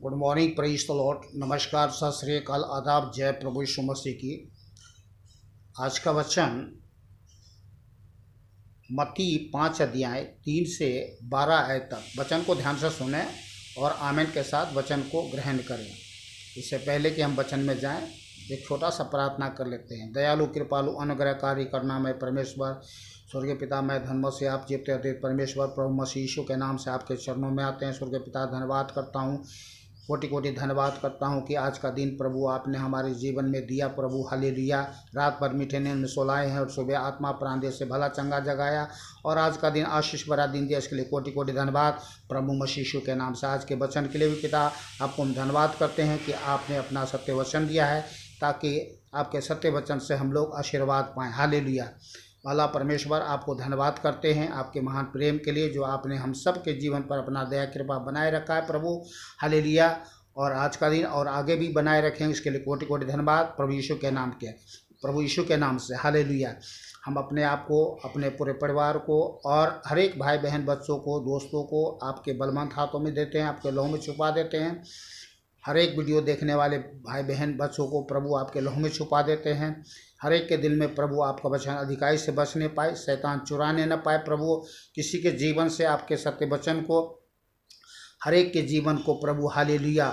Good morning, praise the Lord. नमस्कार, सत श्री अकाल, आदाब, जय प्रभु यीशु मसीह की। आज का वचन मत्ती 5 अध्याय 3 से 12 आयत तक। वचन को ध्यान से सुने और आमीन के साथ वचन को ग्रहण करें। इससे पहले कि हम वचन में जाएं, एक छोटा सा प्रार्थना कर लेते हैं। दयालु, कृपालु, अनुग्रहकारी करना में परमेश्वर, स्वर्गीय पिता, मैं धन्यवाद से आप जीते अतीत परमेश्वर प्रभु मसीह यीशु के नाम से आपके चरणों में आते हैं। स्वर्गीय पिता, धन्यवाद करता हूँ, कोटि कोटि धन्यवाद करता हूँ कि आज का दिन प्रभु आपने हमारे जीवन में दिया। प्रभु हालेलुया। रात भर मीठे नींद में सोलाए हैं और सुबह आत्मा प्राण देह से भला चंगा जगाया और आज का दिन आशीष भरा दिन दिया। इसके लिए कोटि कोटि धन्यवाद प्रभु मसीह यीशु के नाम से। आज के वचन के लिए भी पिता आपको हम धन्यवाद करते हैं कि आपने अपना सत्य वचन दिया है, ताकि आपके सत्य वचन से हम लोग आशीर्वाद पाएँ। हालेलुया। वाला परमेश्वर, आपको धन्यवाद करते हैं आपके महान प्रेम के लिए, जो आपने हम सब के जीवन पर अपना दया कृपा बनाए रखा है प्रभु। हालेलुया। और आज का दिन और आगे भी बनाए रखेंगे, इसके लिए कोटि कोटि धन्यवाद प्रभु यीशु के नाम के, प्रभु यीशु के नाम से। हालेलुया। हम अपने आप को, अपने पूरे परिवार को और हर एक भाई बहन, बच्चों को, दोस्तों को आपके बलवंत हाथों में देते हैं, आपके लहू में छुपा देते हैं। हर एक वीडियो देखने वाले भाई बहन बच्चों को प्रभु आपके लहू में छुपा देते हैं। हर एक के दिल में प्रभु आपका वचन अधिकाई से बचने पाए, शैतान चुराने न पाए। प्रभु किसी के जीवन से आपके सत्य वचन को, हर एक के जीवन को प्रभु हालेलुया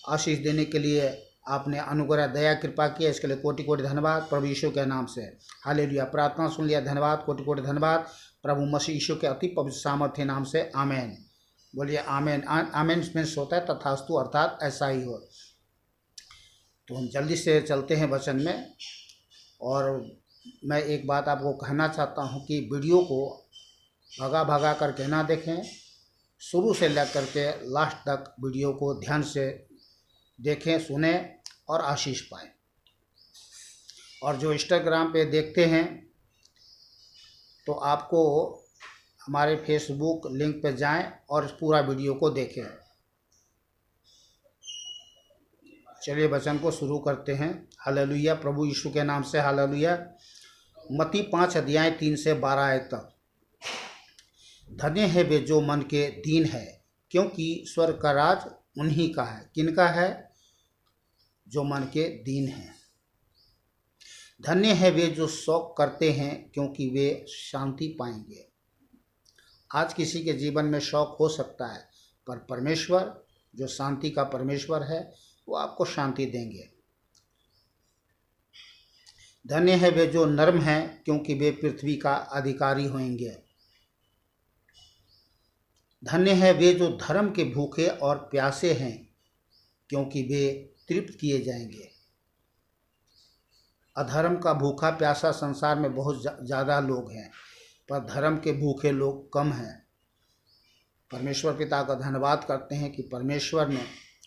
आशीष देने के लिए आपने अनुग्रह दया कृपा किया। इसके लिए कोटि कोटि धन्यवाद प्रभु यीशु के नाम से। हालेलुया। प्रार्थना सुन लिया, धन्यवाद, कोटि कोटि धन्यवाद प्रभु मसीह यीशु के अति पवित्र सामर्थ्य नाम से। आमीन। बोलिए आमीन। आमीन मीन्स होता है तथास्तु, अर्थात ऐसा ही हो। तो हम जल्दी से चलते हैं वचन में। और मैं एक बात आपको कहना चाहता हूं कि वीडियो को भगा भगा करके ना देखें, शुरू से लेकर के लास्ट तक वीडियो को ध्यान से देखें, सुने और आशीष पाएं। और जो इंस्टाग्राम पे देखते हैं तो आपको हमारे फेसबुक लिंक पे जाएं और पूरा वीडियो को देखें। चलिए वचन को शुरू करते हैं। हालेलुया। प्रभु यीशु के नाम से। हालेलुया। मत्ती 5 अध्याय 3 से 12 आयत तक। धन्य है वे जो मन के दीन है, क्योंकि स्वर्ग का राज उन्हीं का है। किनका है? जो मन के दीन हैं। धन्य है वे जो शोक करते हैं, क्योंकि वे शांति पाएंगे। आज किसी के जीवन में शौक हो सकता है, पर परमेश्वर जो शांति का परमेश्वर है वो आपको शांति देंगे। धन्य है वे जो नर्म हैं, क्योंकि वे पृथ्वी का अधिकारी होंगे। धन्य है वे जो धर्म के भूखे और प्यासे हैं, क्योंकि वे तृप्त किए जाएंगे। अधर्म का भूखा प्यासा संसार में बहुत ज़्यादा लोग हैं, पर धर्म के भूखे लोग कम हैं। परमेश्वर पिता का धन्यवाद करते हैं कि परमेश्वर ने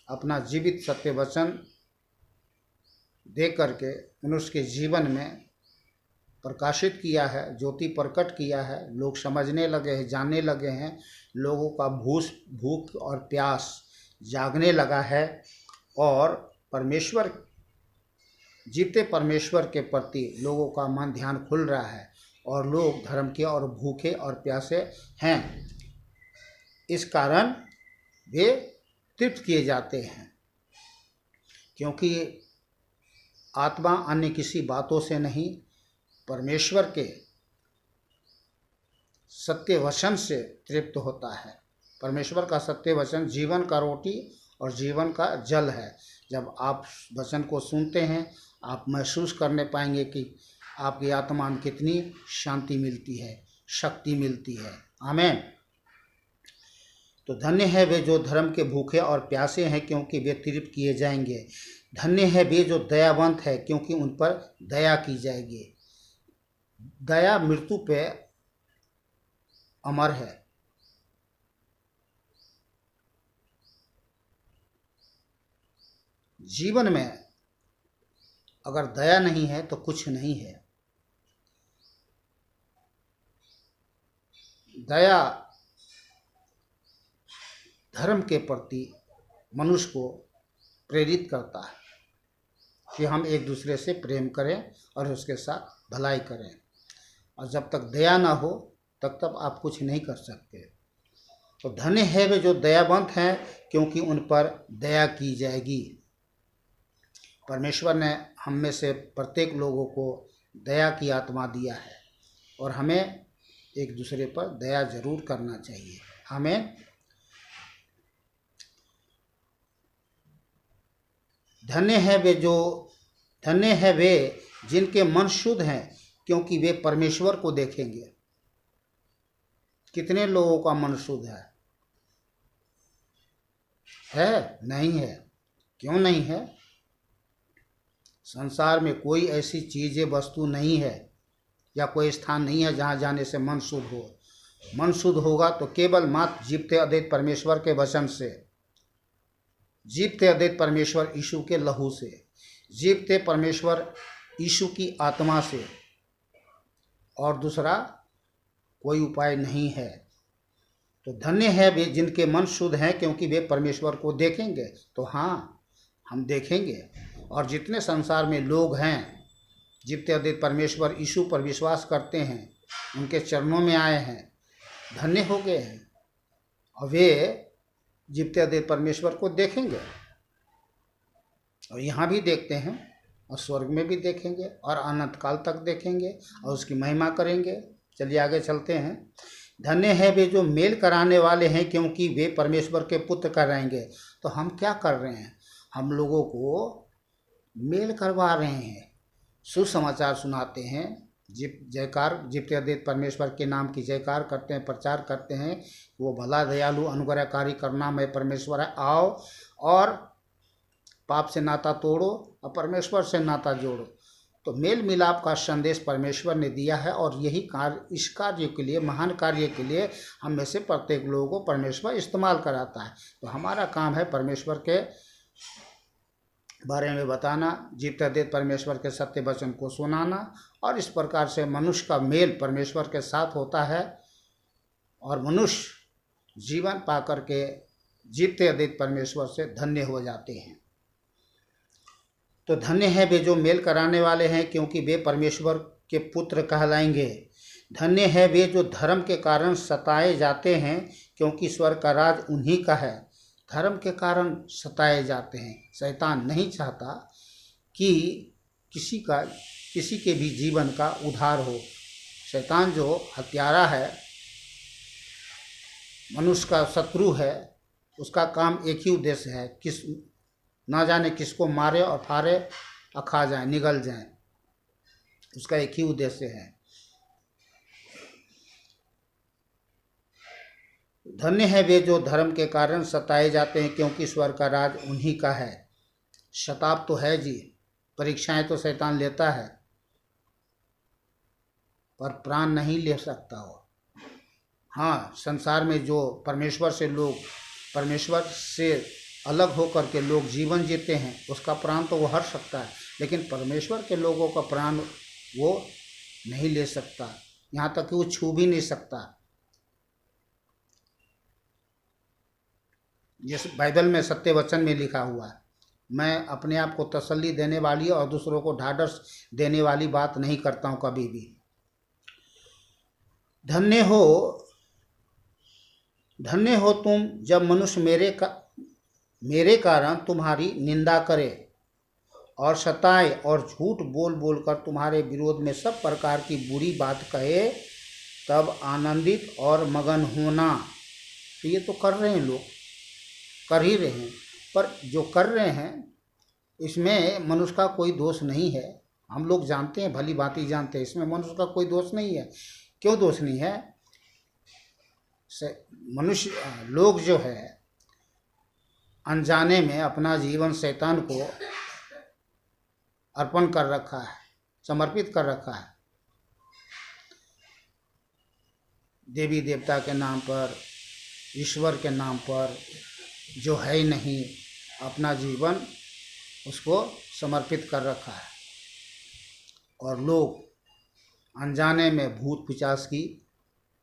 अपना जीवित सत्य वचन दे करके मनुष्य के जीवन में प्रकाशित किया है, ज्योति प्रकट किया है। लोग समझने लगे हैं, जानने लगे हैं। लोगों का भूख और प्यास जागने लगा है और परमेश्वर, जीते परमेश्वर के प्रति लोगों का मन ध्यान खुल रहा है और लोग धर्म के और भूखे और प्यासे हैं। इस कारण वे तृप्त किए जाते हैं, क्योंकि आत्मा अन्य किसी बातों से नहीं, परमेश्वर के सत्य वचन से तृप्त होता है। परमेश्वर का सत्य वचन जीवन का रोटी और जीवन का जल है। जब आप वचन को सुनते हैं, आप महसूस करने पाएंगे कि आपकी आत्मा में कितनी शांति मिलती है, शक्ति मिलती है। आमीन। तो धन्य है वे जो धर्म के भूखे और प्यासे हैं, क्योंकि वे तृप्त किए जाएंगे। धन्य है वे जो दयावंत है, क्योंकि उन पर दया की जाएगी। दया मृत्यु पे अमर है। जीवन में अगर दया नहीं है तो कुछ नहीं है। दया धर्म के प्रति मनुष्य को प्रेरित करता है कि हम एक दूसरे से प्रेम करें और उसके साथ भलाई करें। और जब तक दया ना हो तब तक आप कुछ नहीं कर सकते। तो धन्य है वे जो दयावंत हैं, क्योंकि उन पर दया की जाएगी। परमेश्वर ने हम में से प्रत्येक लोगों को दया की आत्मा दिया है और हमें एक दूसरे पर दया जरूर करना चाहिए। हमें धन्य है वे जिनके मन शुद्ध हैं, क्योंकि वे परमेश्वर को देखेंगे। कितने लोगों का मन शुद्ध है? नहीं है। क्यों नहीं है? संसार में कोई ऐसी चीज़ वस्तु नहीं है या कोई स्थान नहीं है जहाँ जाने से मन शुद्ध हो। मन शुद्ध होगा तो केवल मात्र जीवते अद्वैत परमेश्वर के वचन से, जीवते अद्वैत परमेश्वर यीशु के लहू से, जीवते परमेश्वर यीशु की आत्मा से, और दूसरा कोई उपाय नहीं है। तो धन्य है वे जिनके मन शुद्ध हैं, क्योंकि वे परमेश्वर को देखेंगे। तो हाँ, हम देखेंगे। और जितने संसार में लोग हैं जीवते अद्वैत परमेश्वर यीशु पर विश्वास करते हैं, उनके चरणों में आए हैं, धन्य हो गए हैं, और वे जीवते अद्वैत परमेश्वर को देखेंगे। और यहाँ भी देखते हैं और स्वर्ग में भी देखेंगे और अनंत काल तक देखेंगे और उसकी महिमा करेंगे। चलिए आगे चलते हैं। धन्य है वे जो मेल कराने वाले हैं, क्योंकि वे परमेश्वर के पुत्र कहलाएंगे। तो हम क्या कर रहे हैं? हम लोगों को मेल करवा रहे हैं, सुसमाचार सुनाते हैं, जयकार जीवते अद्वैत परमेश्वर के नाम की जयकार करते हैं, प्रचार करते हैं। वो भला दयालु अनुग्रहकारी करुणामय परमेश्वर है। आओ और पाप से नाता तोड़ो और परमेश्वर से नाता जोड़ो। तो मेल मिलाप का संदेश परमेश्वर ने दिया है, और यही कार्य, इस कार्य के लिए, महान कार्य के लिए हम में से प्रत्येक लोगों को परमेश्वर इस्तेमाल कराता है। तो हमारा काम है परमेश्वर के बारे में बताना, जीवते अद्वैत परमेश्वर के सत्य वचन को सुनाना, और इस प्रकार से मनुष्य का मेल परमेश्वर के साथ होता है और मनुष्य जीवन पा करके जीवते अद्वैत परमेश्वर से धन्य हो जाते हैं। तो धन्य है वे जो मेल कराने वाले हैं, क्योंकि वे परमेश्वर के पुत्र कहलाएंगे। धन्य है वे जो धर्म के कारण सताए जाते हैं, क्योंकि स्वर्ग का राज उन्हीं का है। धर्म के कारण सताए जाते हैं। शैतान नहीं चाहता कि किसी के भी जीवन का उद्धार हो। शैतान जो हत्यारा है, मनुष्य का शत्रु है, उसका काम एक ही उद्देश्य है, ना जाने किसको मारे और फाड़े और खा जाए, निगल जाए। उसका एक ही उद्देश्य है। धन्य है वे जो धर्म के कारण सताए जाते हैं, क्योंकि स्वर्ग का राज उन्हीं का है। शताब तो है जी, परीक्षाएं तो शैतान लेता है, पर प्राण नहीं ले सकता हो। हाँ, संसार में जो परमेश्वर से अलग होकर के लोग जीवन जीते हैं, उसका प्राण तो वो हर सकता है, लेकिन परमेश्वर के लोगों का प्राण वो नहीं ले सकता, यहाँ तक कि वो छू भी नहीं सकता। जिस बाइबल में सत्य वचन में लिखा हुआ है, मैं अपने आप को तसल्ली देने वाली और दूसरों को ढाढ़स देने वाली बात नहीं करता हूँ कभी भी। धन्य हो तुम जब मनुष्य मेरे कारण तुम्हारी निंदा करे और सताए और झूठ बोल बोल कर तुम्हारे विरोध में सब प्रकार की बुरी बात कहे, तब आनंदित और मगन होना। तो ये तो कर रहे हैं लोग, कर ही रहे हैं, पर जो कर रहे हैं इसमें मनुष्य का कोई दोष नहीं है। हम लोग जानते हैं, भली भांति जानते हैं, इसमें मनुष्य का कोई दोष नहीं है। क्यों दोष नहीं है? लोग जो है अनजाने में अपना जीवन शैतान को अर्पण कर रखा है, समर्पित कर रखा है। देवी देवता के नाम पर, ईश्वर के नाम पर, जो है ही नहीं, अपना जीवन उसको समर्पित कर रखा है। और लोग अनजाने में भूत पिशाच की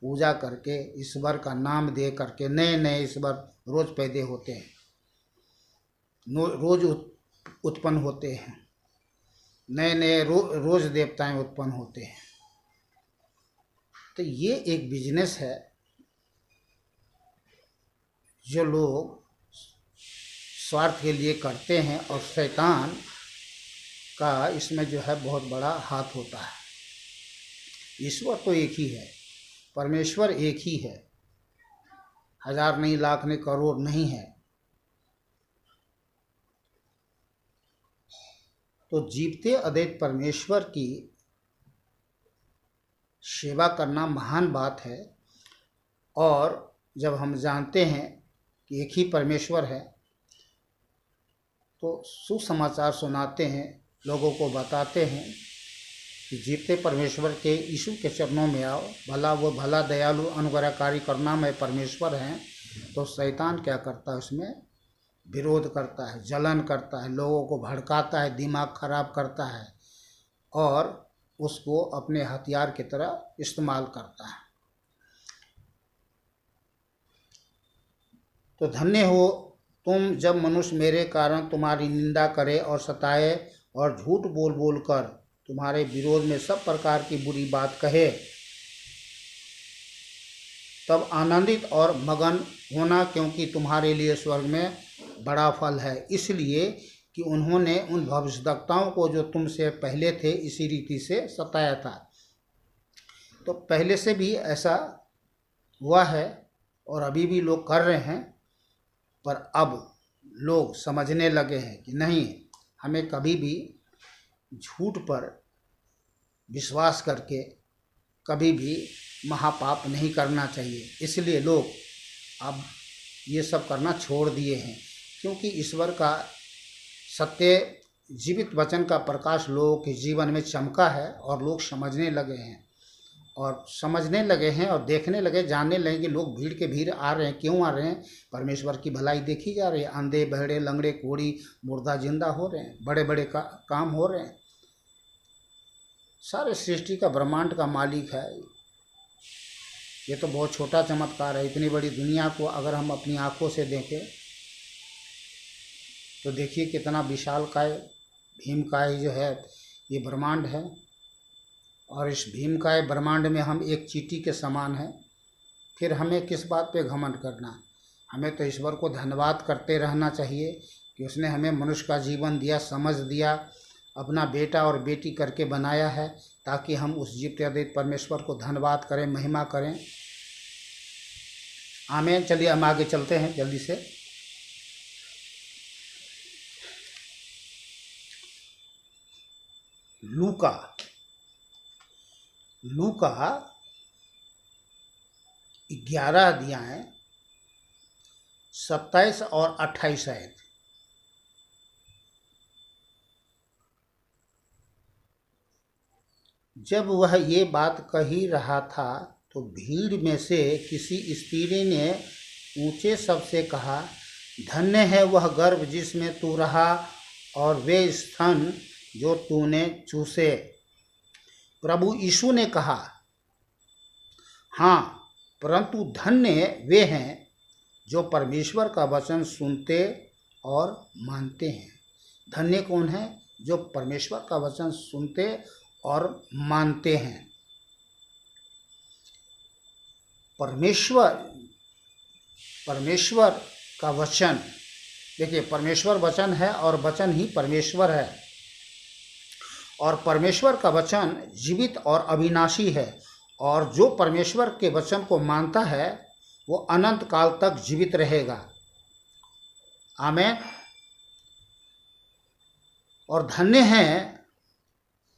पूजा करके, ईश्वर का नाम दे करके नए नए ईश्वर रोज पैदा होते हैं, रोज उत्पन्न होते हैं, नए नए रोज देवताएं उत्पन्न होते हैं। तो ये एक बिजनेस है जो लोग स्वार्थ के लिए करते हैं, और शैतान का इसमें जो है बहुत बड़ा हाथ होता है। ईश्वर तो एक ही है, परमेश्वर एक ही है, हजार नहीं, लाख नहीं, करोड़ नहीं है। तो जीवते अद्वैत परमेश्वर की सेवा करना महान बात है। और जब हम जानते हैं कि एक ही परमेश्वर है, तो सुसमाचार सुनाते हैं, लोगों को बताते हैं कि जीवते परमेश्वर के यीशु के चरणों में आओ, भला वो भला दयालु अनुग्रहकारी करुणामय परमेश्वर हैं। तो शैतान क्या करता है, उसमें विरोध करता है, जलन करता है, लोगों को भड़काता है, दिमाग खराब करता है और उसको अपने हथियार की तरह इस्तेमाल करता है। तो धन्य हो तुम जब मनुष्य मेरे कारण तुम्हारी निंदा करे और सताए और झूठ बोल बोल कर तुम्हारे विरोध में सब प्रकार की बुरी बात कहे, तब आनंदित और मगन होना, क्योंकि तुम्हारे लिए स्वर्ग में बड़ा फल है। इसलिए कि उन्होंने उन भविष्यद्वक्ताओं को जो तुमसे पहले थे इसी रीति से सताया था। तो पहले से भी ऐसा हुआ है और अभी भी लोग कर रहे हैं, पर अब लोग समझने लगे हैं कि नहीं, हमें कभी भी झूठ पर विश्वास करके कभी भी महापाप नहीं करना चाहिए। इसलिए लोग अब ये सब करना छोड़ दिए हैं, क्योंकि ईश्वर का सत्य जीवित वचन का प्रकाश लोगों के जीवन में चमका है और लोग समझने लगे हैं और देखने लगे, जानने लगे कि लोग भीड़ के भीड़ आ रहे हैं। क्यों आ रहे हैं? परमेश्वर की भलाई देखी जा रही है, अंधे बहरे लंगड़े कोढ़ी मुर्दा जिंदा हो रहे हैं, बड़े बड़े काम हो रहे हैं। सारे सृष्टि का ब्रह्मांड का मालिक है। ये तो बहुत छोटा चमत्कार है। इतनी बड़ी दुनिया को अगर हम अपनी आंखों से देखें तो देखिए कितना विशालकाय भीमकाय जो है ये ब्रह्मांड है, और इस भीमकाय ब्रह्मांड में हम एक चींटी के समान हैं। फिर हमें किस बात पे घमंड करना? हमें तो ईश्वर को धन्यवाद करते रहना चाहिए कि उसने हमें मनुष्य का जीवन दिया, समझ दिया, अपना बेटा और बेटी करके बनाया है, ताकि हम उस जीवते अद्वैत परमेश्वर को धन्यवाद करें, महिमा करें। आमीन। चलिए हम आगे चलते हैं जल्दी से। लूका 11 अध्याय 27 और 28 आयत। जब वह ये बात कही रहा था तो भीड़ में से किसी स्त्री ने ऊंचे शब्द से कहा, धन्य है वह गर्भ जिसमें तू रहा और वे स्तन जो तूने चूसे। प्रभु यीशु ने कहा, हाँ, परंतु धन्य वे हैं जो परमेश्वर का वचन सुनते और मानते हैं। धन्य कौन है? जो परमेश्वर का वचन सुनते और मानते हैं। परमेश्वर का वचन, देखिए, परमेश्वर वचन है और वचन ही परमेश्वर है, और परमेश्वर का वचन जीवित और अविनाशी है, और जो परमेश्वर के वचन को मानता है वो अनंत काल तक जीवित रहेगा। आमीन। और धन्य हैं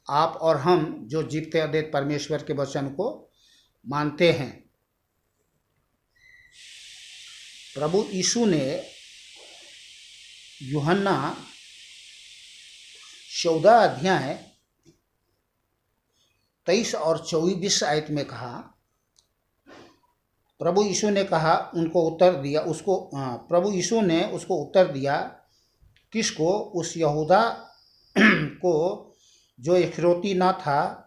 आप और हम जो जीवते अद्वैत परमेश्वर के वचन को मानते हैं। प्रभु यीशु ने यूहन्ना 14 अध्याय 23 और 24 आयत में कहा, प्रभु यीशु ने उसको उत्तर दिया, किसको? उस यहूदा को जो इस्करियोती न था।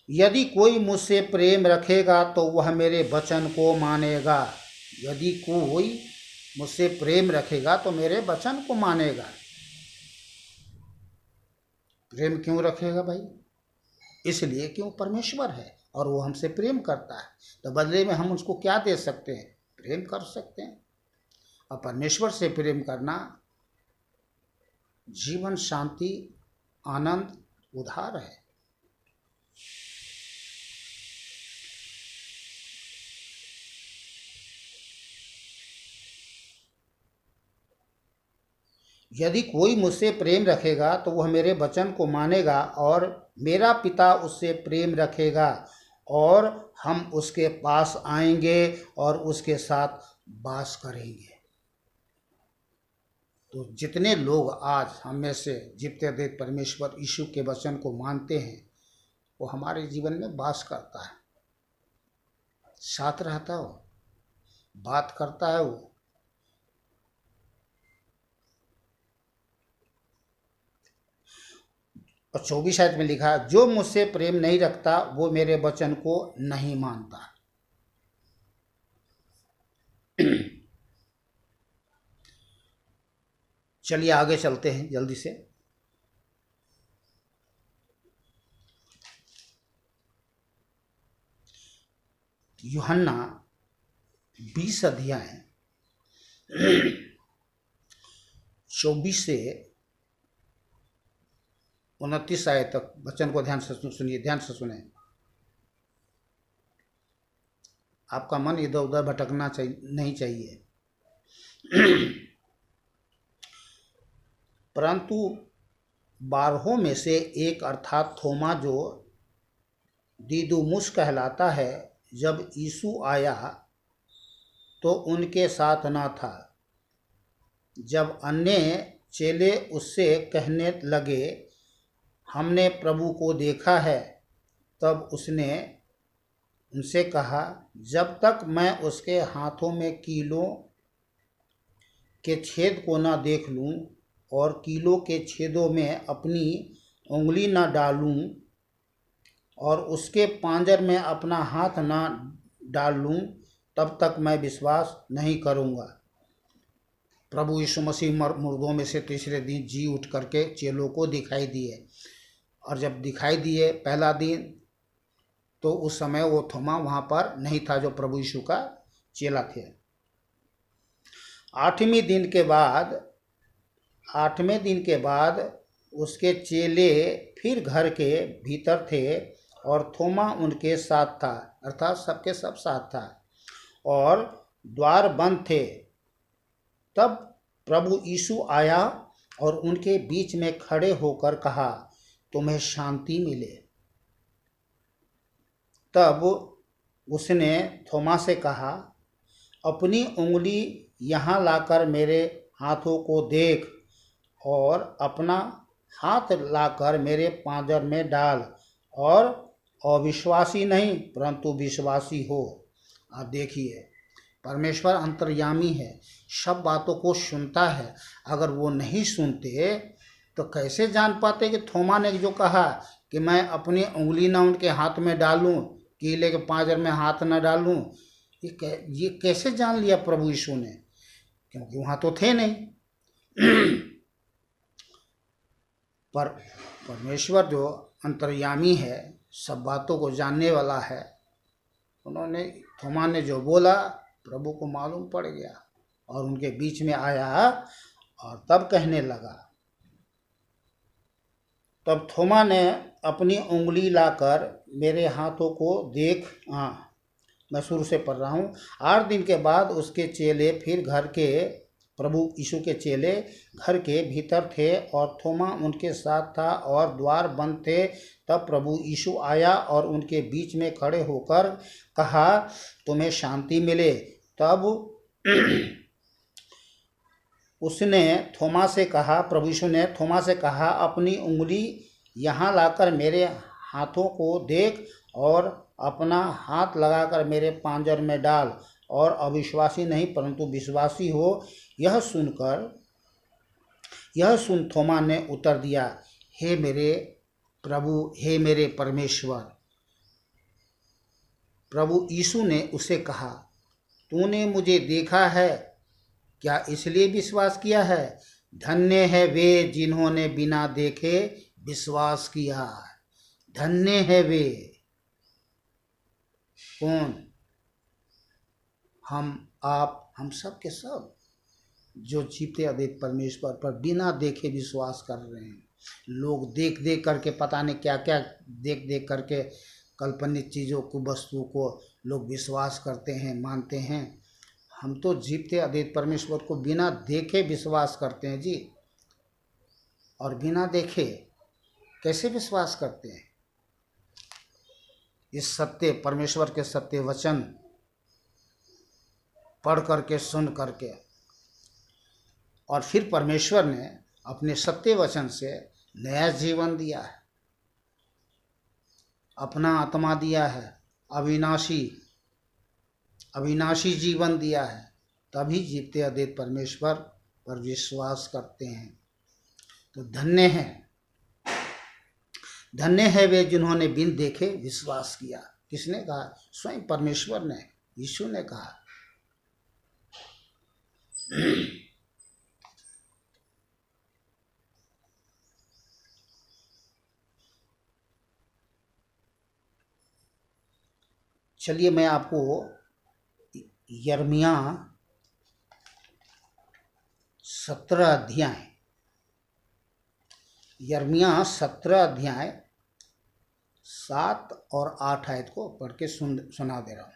यदि कोई मुझसे प्रेम रखेगा तो वह मेरे वचन को मानेगा। यदि कोई मुझसे प्रेम रखेगा तो मेरे वचन को मानेगा। प्रेम क्यों रखेगा भाई? इसलिए क्यों परमेश्वर है और वो हमसे प्रेम करता है, तो बदले में हम उसको क्या दे सकते हैं? प्रेम कर सकते हैं। और परमेश्वर से प्रेम करना जीवन, शांति, आनंद, उद्धार है। यदि कोई मुझसे प्रेम रखेगा तो वह मेरे वचन को मानेगा, और मेरा पिता उससे प्रेम रखेगा, और हम उसके पास आएंगे और उसके साथ वास करेंगे। तो जितने लोग आज हम में से जीवते देख परमेश्वर यीशु के वचन को मानते हैं, वो हमारे जीवन में वास करता है, साथ रहता है, वो बात करता है। वो और 24 आयत में लिखा है, जो मुझसे प्रेम नहीं रखता वो मेरे वचन को नहीं मानता। चलिए आगे चलते हैं जल्दी से। यूहन्ना 20 अध्याय 24 से 29 आयत तक वचन को ध्यान से सुनिए, ध्यान से सुने। आपका मन इधर उधर भटकना नहीं चाहिए। परंतु 12 में से एक अर्थात थोमा, जो दिदुमुस कहलाता है, जब यीशु आया तो उनके साथ न था। जब अन्य चेले उससे कहने लगे, हमने प्रभु को देखा है, तब उसने उनसे कहा, जब तक मैं उसके हाथों में कीलों के छेद को न देख लूं और कीलों के छेदों में अपनी उंगली न डालूं और उसके पांजर में अपना हाथ न डाल लूं, तब तक मैं विश्वास नहीं करूंगा। प्रभु यीशु मसीह मुर्दों में से तीसरे दिन जी उठ करके चेलों को दिखाई दिए। और जब दिखाई दिए पहला दिन, तो उस समय वो थोमा वहाँ पर नहीं था जो प्रभु यीशु का चेला थे। 8वें दिन के बाद उसके चेले फिर घर के भीतर थे और थोमा उनके साथ था, अर्थात सबके सब साथ था, और द्वार बंद थे। तब प्रभु यीशु आया और उनके बीच में खड़े होकर कहा, तुम्हें शांति मिले। तब उसने थोमा से कहा, अपनी उंगली यहाँ लाकर मेरे हाथों को देख, और अपना हाथ लाकर मेरे पांजर में डाल, और अविश्वासी नहीं परंतु विश्वासी हो। आप देखिए, परमेश्वर अंतर्यामी है, सब बातों को सुनता है। अगर वो नहीं सुनते तो कैसे जान पाते कि थोमा ने जो कहा कि मैं अपनी उंगली ना उनके हाथ में डालूं, कीले के पांजर में हाथ न डालूं, ये कैसे जान लिया प्रभु यीशु ने? क्योंकि वहाँ तो थे नहीं। पर परमेश्वर जो अंतर्यामी है, सब बातों को जानने वाला है, थोमा ने जो बोला प्रभु को मालूम पड़ गया, और उनके बीच में आया और तब कहने लगा। तब थोमा ने अपनी उंगली लाकर मेरे हाथों को देख, मैं शुरू से पढ़ रहा हूँ। 8 दिन के बाद उसके चेले फिर घर के, प्रभु यीशु के चेले घर के भीतर थे और थोमा उनके साथ था और द्वार बंद थे। तब प्रभु यीशु आया और उनके बीच में खड़े होकर कहा, तुम्हें शांति मिले। तब उसने थोमा से कहा, प्रभु यीशु ने थोमा से कहा, अपनी उंगली यहाँ लाकर मेरे हाथों को देख, और अपना हाथ लगाकर मेरे पांजर में डाल, और अविश्वासी नहीं परंतु विश्वासी हो। यह सुन थोमा ने उत्तर दिया, हे मेरे प्रभु, हे मेरे परमेश्वर। प्रभु यीशु ने उसे कहा, तूने मुझे देखा है, क्या इसलिए विश्वास किया है? धन्य है वे जिन्होंने बिना देखे विश्वास किया। धन्य है वे। कौन? हम आप, हम सब के सब जो जीते अद्वैत परमेश्वर पर बिना देखे विश्वास कर रहे हैं। लोग देख देख करके पता नहीं क्या क्या देख देख करके काल्पनिक चीज़ों को, वस्तुओं को लोग विश्वास करते हैं, मानते हैं। हम तो जीते अद्वैत परमेश्वर को बिना देखे विश्वास करते हैं जी। और बिना देखे कैसे विश्वास करते हैं? इस सत्य परमेश्वर के सत्य वचन पढ़ करके, सुन करके, और फिर परमेश्वर ने अपने सत्य वचन से नया जीवन दिया है, अपना आत्मा दिया है, अविनाशी जीवन दिया है। तभी जीते अद्वैत परमेश्वर पर विश्वास करते हैं। तो धन्य है वे जिन्होंने बिन देखे विश्वास किया। किसने कहा? स्वयं परमेश्वर ने, यीशु ने कहा। चलिए मैं आपको यिर्मयाह 17 अध्याय, यिर्मयाह 17 अध्याय 7 और 8 आयत को पढ़ के सुना दे रहा हूँ।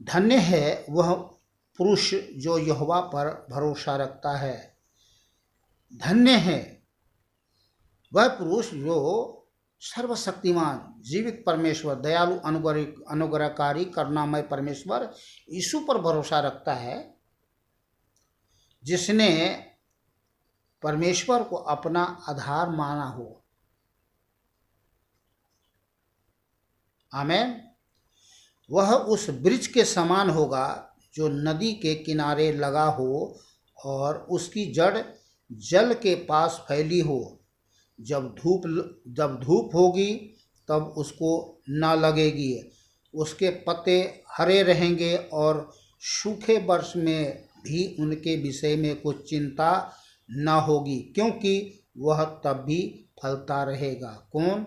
धन्य है वह पुरुष जो यहोवा पर भरोसा रखता है। धन्य है वह पुरुष जो सर्वशक्तिमान जीवित परमेश्वर, दयालु, अनुग्रहकारी, करुणामय परमेश्वर यीशु पर भरोसा रखता है, जिसने परमेश्वर को अपना आधार माना हो। आमीन। वह उस वृक्ष के समान होगा जो नदी के किनारे लगा हो और उसकी जड़ जल के पास फैली हो। जब धूप होगी तब उसको न लगेगी, उसके पत्ते हरे रहेंगे और सूखे वर्ष में भी उनके विषय में कुछ चिंता न होगी, क्योंकि वह तब भी फलता रहेगा। कौन?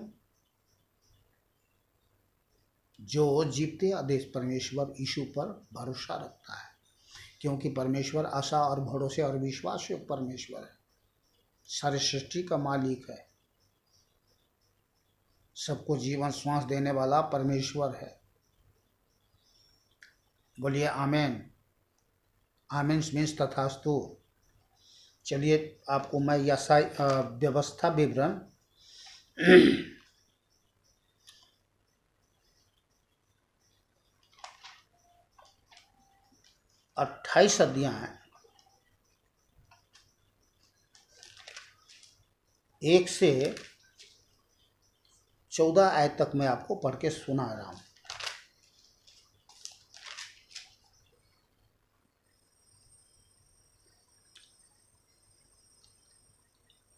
जो जीवते अद्वैत परमेश्वर यीशु पर भरोसा रखता है, क्योंकि परमेश्वर आशा और भरोसे और विश्वास युक्त परमेश्वर है, सारी सृष्टि का मालिक है, सबको जीवन श्वास देने वाला परमेश्वर है। बोलिए आमीन। आमीन मीन्स तथास्तु। चलिए आपको मैं व्यवस्था विवरण 28 अध्याय 1 से 14 आयत तक मैं आपको पढ़ के सुना रहा हूँ।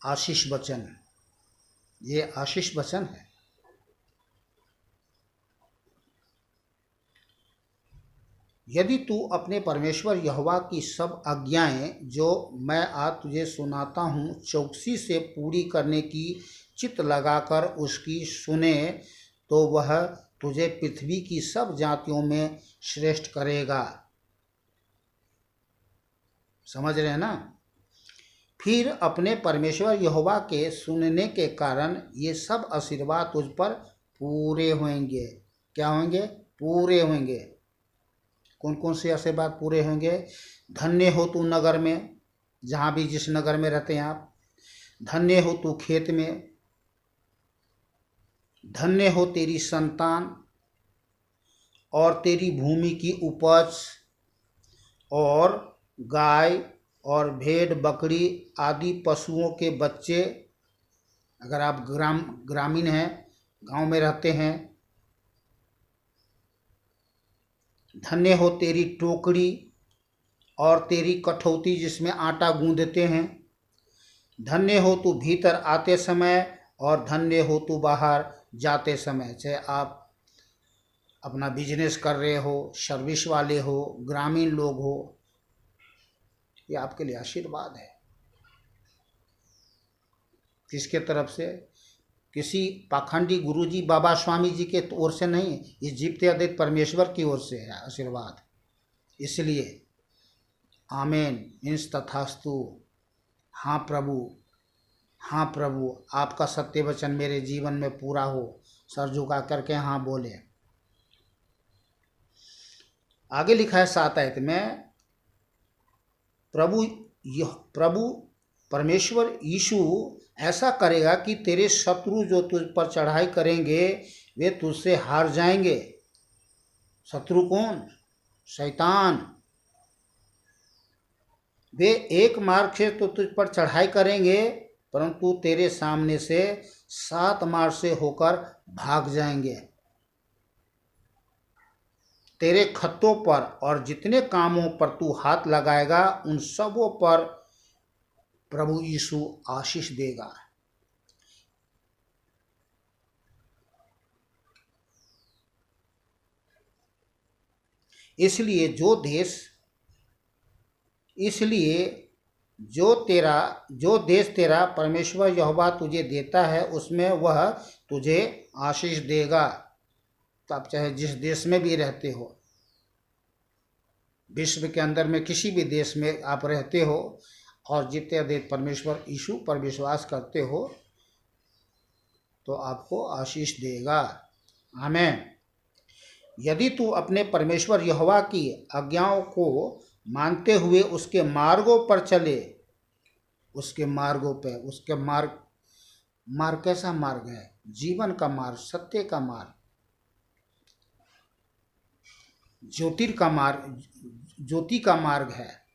आशीष वचन, ये आशीष वचन है। यदि तू अपने परमेश्वर यहोवा की सब आज्ञाएं जो मैं आज तुझे सुनाता हूँ चौकसी से पूरी करने की चित्त लगाकर उसकी सुने, तो वह तुझे पृथ्वी की सब जातियों में श्रेष्ठ करेगा। समझ रहे हैं ना? फिर अपने परमेश्वर यहोवा के सुनने के कारण ये सब आशीर्वाद तुझ पर पूरे होंगे। क्या होंगे? पूरे होंगे। कौन कौन से आशीर्वाद पूरे होंगे? धन्य हो तू नगर में, जहाँ भी जिस नगर में रहते हैं आप। धन्य हो तू खेत में। धन्य हो तेरी संतान और तेरी भूमि की उपज, और गाय और भेड़ बकरी आदि पशुओं के बच्चे। अगर आप ग्रामीण हैं, गांव में रहते हैं। धन्य हो तेरी टोकरी और तेरी कठौती जिसमें आटा गूंदते हैं। धन्य हो तू भीतर आते समय और धन्य हो तू बाहर जाते समय। चाहे आप अपना बिजनेस कर रहे हो, सर्विस वाले हो, ग्रामीण लोग हो, ये आपके लिए आशीर्वाद है। किसके तरफ से? किसी पाखंडी गुरुजी बाबा स्वामी जी के ओर से नहीं, इस जीवते अद्वैत परमेश्वर की ओर से है आशीर्वाद। इसलिए आमीन मीन्स तथास्तु। हाँ प्रभु, हाँ प्रभु, आपका सत्य वचन मेरे जीवन में पूरा हो। सर झुका करके हाँ बोले। आगे लिखा है 7 आयत में, प्रभु परमेश्वर यीशु ऐसा करेगा कि तेरे शत्रु जो तुझ पर चढ़ाई करेंगे वे तुझसे हार जाएंगे। शत्रु कौन? शैतान। वे एक मार्ग से तो तुझ पर चढ़ाई करेंगे, परंतु तेरे सामने से 7 मार्ग से होकर भाग जाएंगे। तेरे खत्तों पर और जितने कामों पर तू हाथ लगाएगा उन सबों पर प्रभु यीशु आशीष देगा। इसलिए जो देश तेरा परमेश्वर यहोवा तुझे देता है उसमें वह तुझे आशीष देगा। तो आप चाहे जिस देश में भी रहते हो, विश्व के अंदर में किसी भी देश में आप रहते हो और जीवते अद्वैत परमेश्वर यीशु पर विश्वास करते हो तो आपको आशीष देगा। आमीन। यदि तू अपने परमेश्वर यहोवा की आज्ञाओं को मानते हुए उसके मार्गों पर चले, उसके मार्गों पे, उसके मार्ग कैसा मार्ग है? जीवन का मार्ग, सत्य का मार्ग, ज्योति का मार्ग है।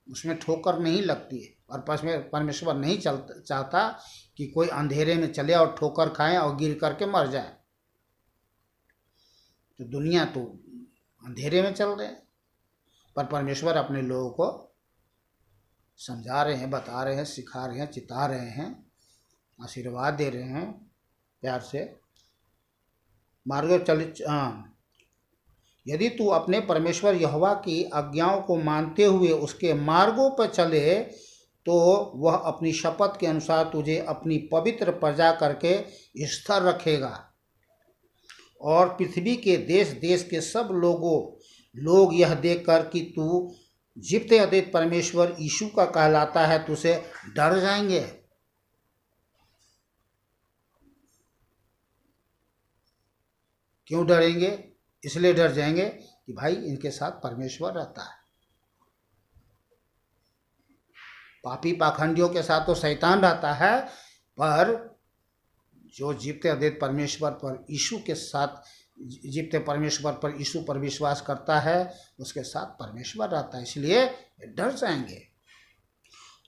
उसमें ठोकर नहीं लगती है और परमेश्वर नहीं चाहता कि कोई अंधेरे में चले और ठोकर खाए और गिर करके मर जाए। तो दुनिया तो अंधेरे में चल रहे हैं, पर परमेश्वर अपने लोगों को समझा रहे हैं, बता रहे हैं, सिखा रहे हैं, चिता रहे हैं, आशीर्वाद दे रहे हैं प्यार से। मार्गो चल। यदि तू अपने परमेश्वर यहोवा की आज्ञाओं को मानते हुए उसके मार्गों पर चले तो वह अपनी शपथ के अनुसार तुझे अपनी पवित्र प्रजा करके स्थिर रखेगा और पृथ्वी के देश देश के सब लोग यह देखकर कि तू जीवते अद्वैत परमेश्वर यीशु का कहलाता है तुझसे डर जाएंगे। क्यों डरेंगे? इसलिए डर जाएंगे कि भाई इनके साथ परमेश्वर रहता है। पापी पाखंडियों के साथ तो शैतान रहता है, पर जो जीवते अद्वैत परमेश्वर पर यीशु के साथ, जीवते परमेश्वर पर यीशु पर विश्वास करता है उसके साथ परमेश्वर रहता है, इसलिए डर जाएंगे।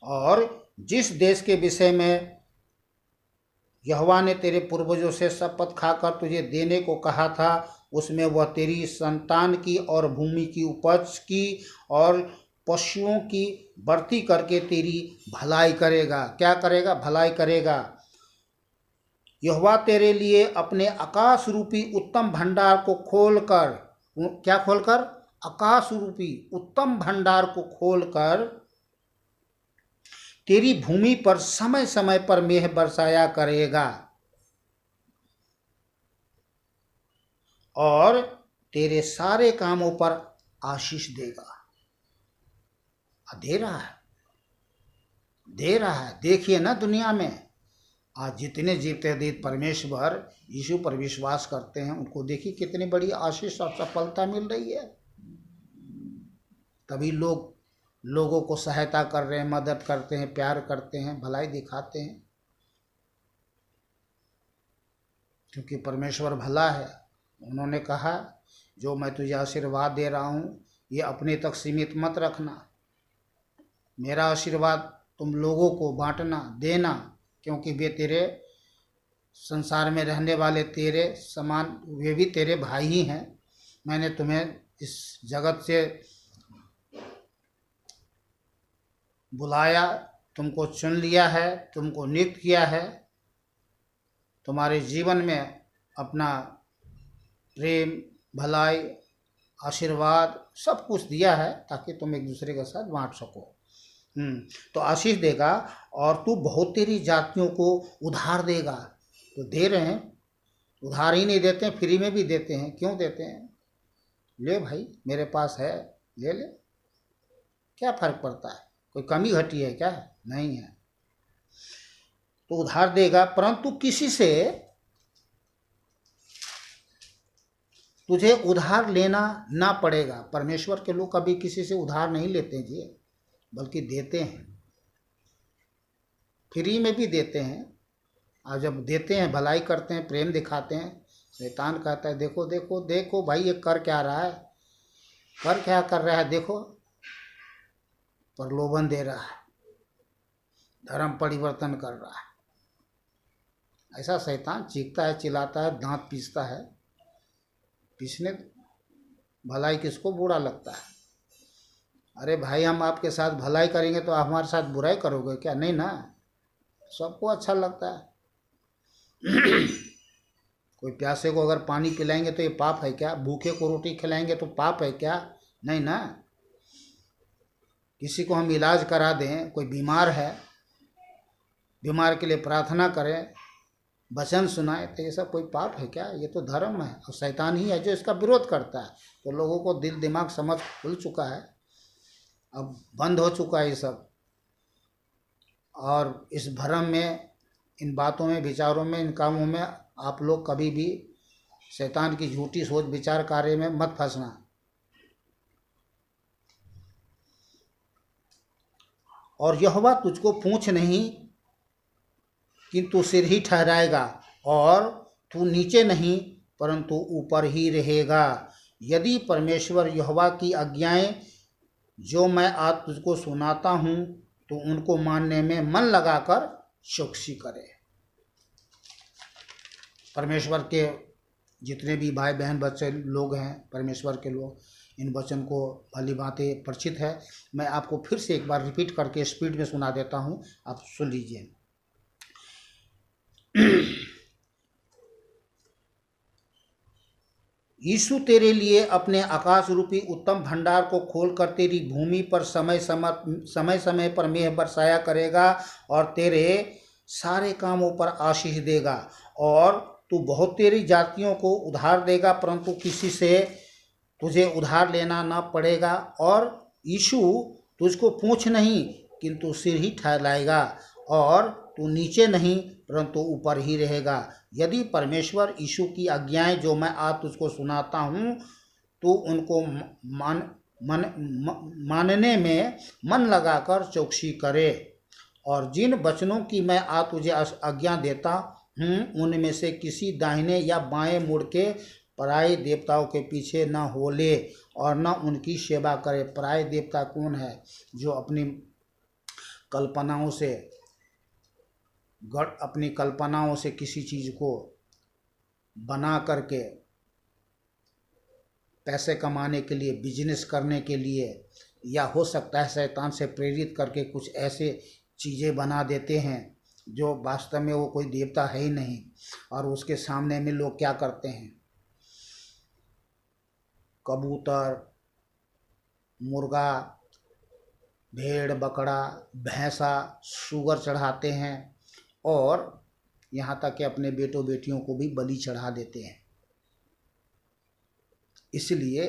और जिस देश के विषय में यहोवा ने तेरे पूर्वजों से शपथ खाकर तुझे देने को कहा था उसमें वह तेरी संतान की और भूमि की उपज की और पशुओं की बढ़ती करके तेरी भलाई करेगा। क्या करेगा? भलाई करेगा। यहोवा तेरे लिए अपने आकाश रूपी उत्तम भंडार को खोलकर, क्या खोलकर? आकाश रूपी उत्तम भंडार को खोलकर तेरी भूमि पर समय समय पर मेघ बरसाया करेगा और तेरे सारे कामों पर आशीष देगा। दे रहा है। देखिए ना, दुनिया में आज जितने जीवते अद्वैत परमेश्वर यीशु पर विश्वास करते हैं उनको देखिए कितनी बड़ी आशीष और सफलता मिल रही है। तभी लोगों को सहायता कर रहे हैं, मदद करते हैं, प्यार करते हैं, भलाई दिखाते हैं, क्योंकि परमेश्वर भला है। उन्होंने कहा जो मैं तुझे आशीर्वाद दे रहा हूँ ये अपने तक सीमित मत रखना। मेरा आशीर्वाद तुम लोगों को बांटना, देना, क्योंकि वे तेरे संसार में रहने वाले तेरे समान, वे भी तेरे भाई ही हैं। मैंने तुम्हें इस जगत से बुलाया, तुमको चुन लिया है, तुमको नियुक्त किया है, तुम्हारे जीवन में अपना प्रेम, भलाई, आशीर्वाद सब कुछ दिया है ताकि तुम एक दूसरे के साथ बांट सको। तो आशीष देगा और तू बहुत तेरी जातियों को उधार देगा। तो दे रहे हैं, उधार ही नहीं देते हैं, फ्री में भी देते हैं। क्यों देते हैं? ले भाई, मेरे पास है, ले ले, क्या फ़र्क पड़ता है? कोई कमी घटी है क्या? नहीं है। तो उधार देगा, परंतु किसी से तुझे उधार लेना ना पड़ेगा। परमेश्वर के लोग कभी किसी से उधार नहीं लेते जी, बल्कि देते हैं, फ्री में भी देते हैं। और जब देते हैं, भलाई करते हैं, प्रेम दिखाते हैं, शैतान कहता है देखो देखो देखो भाई ये कर क्या रहा है, कर क्या कर रहा है, देखो प्रलोभन दे रहा है, धर्म परिवर्तन कर रहा है। ऐसा शैतान चीखता है, चिल्लाता है, दांत पीसता है। पीसने, भलाई किसको बुरा लगता है? अरे भाई, हम आपके साथ भलाई करेंगे तो आप हमारे साथ बुराई करोगे क्या? नहीं ना, सबको अच्छा लगता है। कोई प्यासे को अगर पानी पिलाएंगे तो ये पाप है क्या? भूखे को रोटी खिलाएंगे तो पाप है क्या? नहीं ना। किसी को हम इलाज करा दें, कोई बीमार है, बीमार के लिए प्रार्थना करें, वचन सुनाए, तो ये सब कोई पाप है क्या? ये तो धर्म है, और शैतान ही है जो इसका विरोध करता है। तो लोगों को दिल दिमाग समझ खुल चुका है, अब बंद हो चुका है ये सब। और इस भ्रम में, इन बातों में, विचारों में, इन कामों में आप लोग कभी भी शैतान की झूठी सोच विचार कार्य में मत फंसना। और यहोवा तुझको पूँछ नहीं किंतु सिर ही ठहराएगा, और तू नीचे नहीं परंतु ऊपर ही रहेगा। यदि परमेश्वर यहोवा की आज्ञाएं जो मैं आज तुझको सुनाता हूँ तो उनको मानने में मन लगाकर चौकसी करे। परमेश्वर के जितने भी भाई बहन बच्चे लोग हैं, परमेश्वर के लोग, इन वचन को भली बातें परिचित है। मैं आपको फिर से एक बार रिपीट करके स्पीड में सुना देता हूँ, आप सुन लीजिए। यीशु तेरे लिए अपने आकाश रूपी उत्तम भंडार को खोलकर तेरी भूमि पर समय समय पर मेघ बरसाया करेगा, और तेरे सारे कामों पर आशीष देगा। और तू बहुत तेरी जातियों को उधार देगा, परंतु किसी से तुझे उधार लेना ना पड़ेगा। और यीशु तुझको पूँछ नहीं किंतु सिर ही ठहराएगा, और तू नीचे नहीं परंतु ऊपर ही रहेगा। यदि परमेश्वर यीशु की आज्ञाएं जो मैं आज तुझको सुनाता हूँ तो उनको मानने में मन लगाकर चौकसी करे, और जिन वचनों की मैं आज तुझे आज्ञा देता हूँ उनमें से किसी दाहिने या बाएं मुड़ के पराये देवताओं के पीछे न हो ले और न उनकी सेवा करे। पराये देवता कौन है? जो अपनी कल्पनाओं से किसी चीज़ को बना करके पैसे कमाने के लिए, बिजनेस करने के लिए, या हो सकता है शैतान से प्रेरित करके कुछ ऐसे चीज़ें बना देते हैं जो वास्तव में वो कोई देवता है ही नहीं। और उसके सामने में लोग क्या करते हैं? कबूतर, मुर्गा, भेड़, बकरा, भैंसा, सूअर चढ़ाते हैं, और यहाँ तक कि अपने बेटों बेटियों को भी बलि चढ़ा देते हैं। इसलिए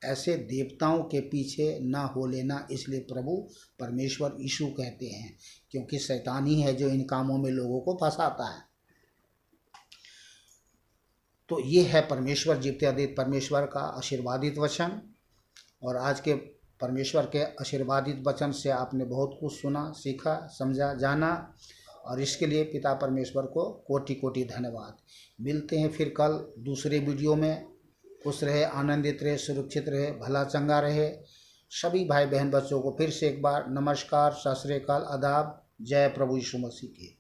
ऐसे देवताओं के पीछे ना हो लेना, इसलिए प्रभु परमेश्वर यीशु कहते हैं, क्योंकि शैतान ही है जो इन कामों में लोगों को फंसाता है। तो ये है परमेश्वर, जीवत्यादित परमेश्वर का आशीर्वादित वचन। और आज के परमेश्वर के आशीर्वादित वचन से आपने बहुत कुछ सुना, सीखा, समझा, जाना, और इसके लिए पिता परमेश्वर को कोटि कोटि धन्यवाद। मिलते हैं फिर कल दूसरे वीडियो में। खुश रहे, आनंदित रहे, सुरक्षित रहे, भला चंगा रहे। सभी भाई बहन बच्चों को फिर से एक बार नमस्कार, सत श्री अकाल, आदाब। जय प्रभु यीशु मसीह की।